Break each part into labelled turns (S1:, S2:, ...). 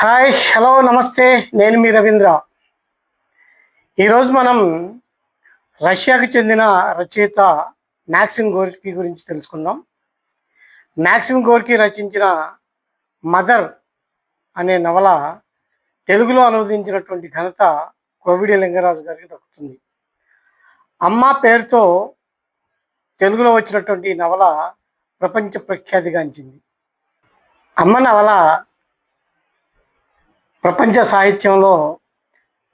S1: Hi hello నమస్తే. నేను మీ రవీంద్ర. ఈరోజు మనం రష్యాకు చెందిన రచయిత మ్యాక్సిమ్ గోర్కీ గురించి తెలుసుకుందాం. మ్యాక్సిమ్ గోర్కీ రచించిన మదర్ అనే నవల తెలుగులో అనువదించినటువంటి ఘనత కోవిడి లింగరాజు గారికి దక్కుతుంది. అమ్మ పేరుతో తెలుగులో వచ్చినటువంటి నవల ప్రపంచ ప్రఖ్యాతిగాంచింది. అమ్మ నవల ప్రపంచ సాహిత్యంలో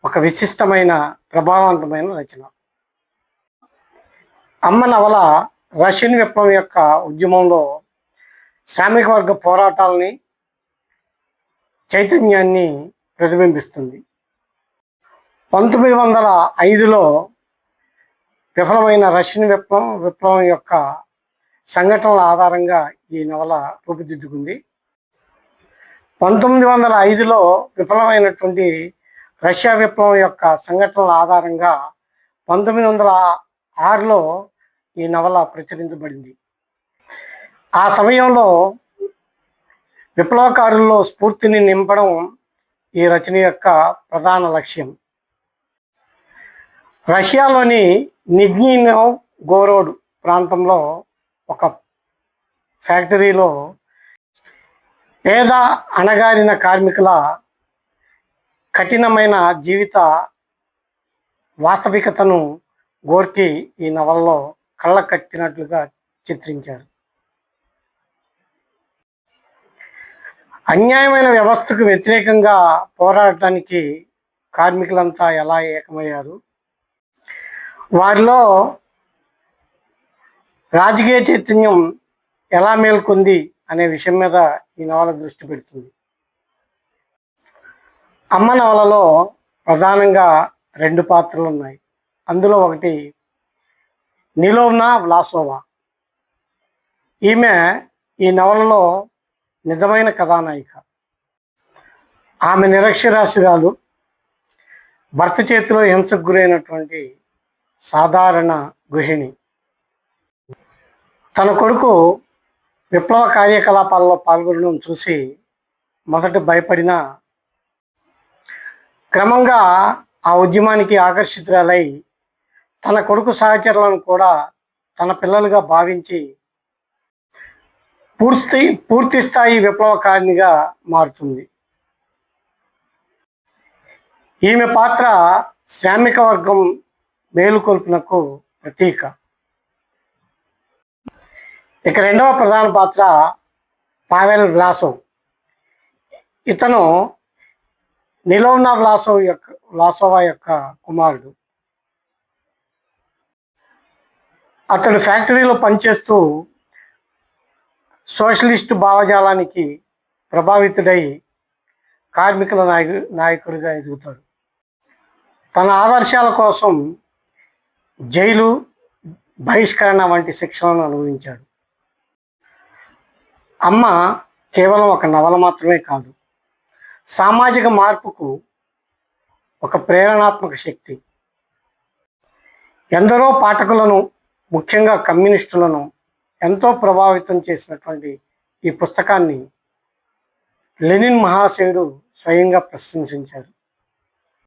S1: ఒక విశిష్టమైన ప్రభావవంతమైన రచన. అమ్మ నవల రష్యన్ విప్లవం యొక్క ఉద్యమంలో శ్రామిక వర్గ పోరాటాలని, చైతన్యాన్ని ప్రతిబింబిస్తుంది. 1905లో విఫలమైన రష్యన్ విప్లవం యొక్క సంఘటనల ఆధారంగా ఈ నవల రూపుదిద్దుకుంది. 1905లో విఫలమైనటువంటి రష్యా విప్లవం యొక్క సంఘటనల ఆధారంగా 1906లో ఈ నవల ప్రచురించబడింది. ఆ సమయంలో విప్లవకారుల్లో స్ఫూర్తిని నింపడం ఈ రచన యొక్క ప్రధాన లక్ష్యం. రష్యాలోని నిజ్నీ నోవ్గోరోడ్ ప్రాంతంలో ఒక ఫ్యాక్టరీలో పేద అణగారిన కార్మికుల కఠినమైన జీవిత వాస్తవికతను గోర్కీ ఈ నవలలో కళ్ళ కట్టినట్లుగా చిత్రించారు. అన్యాయమైన వ్యవస్థకు వ్యతిరేకంగా పోరాడటానికి కార్మికులంతా ఎలా ఏకమయ్యారు, వారిలో రాజకీయ చైతన్యం ఎలా మేల్కొంది అనే విషయం మీద ఈ నవల దృష్టి పెడుతుంది. అమ్మ నవలలో ప్రధానంగా 2 పాత్రలు ఉన్నాయి. అందులో ఒకటి నిలోవ్నా వ్లాసోవా. ఈమె ఈ నవలలో నిజమైన కథానాయిక. ఆమె నిరక్షరాస్యురాలు, భర్త చేతిలో హింసకు గురైనటువంటి సాధారణ గృహిణి. తన కొడుకు విప్లవ కార్యకలాపాల్లో పాల్గొనడం చూసి మొదట భయపడిన, క్రమంగా ఆ ఉద్యమానికి ఆకర్షితురాలై తన కొడుకు సహచరులను కూడా తన పిల్లలుగా భావించి పూర్తి స్థాయి విప్లవకారినిగా మారుతుంది. ఈమె పాత్ర శ్రామిక వర్గం మేలుకొల్పునకు ప్రతీక. ఇక రెండవ ప్రధాన పాత్ర పావెల్ వ్లాసోవ్. ఇతను నిలోవ్నా వ్లాసోవా యొక్క కుమారుడు. అతడు ఫ్యాక్టరీలో పనిచేస్తూ సోషలిస్టు భావజాలానికి ప్రభావితుడై కార్మికుల నాయకుడిగా ఎదుగుతాడు. తన ఆదర్శాల కోసం జైలు, బహిష్కరణ వంటి శిక్షలను అనుభవించాడు. అమ్మ కేవలం ఒక నవల మాత్రమే కాదు, సామాజిక మార్పుకు ఒక ప్రేరణాత్మక శక్తి. ఎందరో పాఠకులను, ముఖ్యంగా కమ్యూనిస్టులను ఎంతో ప్రభావితం చేసినటువంటి ఈ పుస్తకాన్ని లెనిన్ మహాశయుడు స్వయంగా ప్రశంసించారు.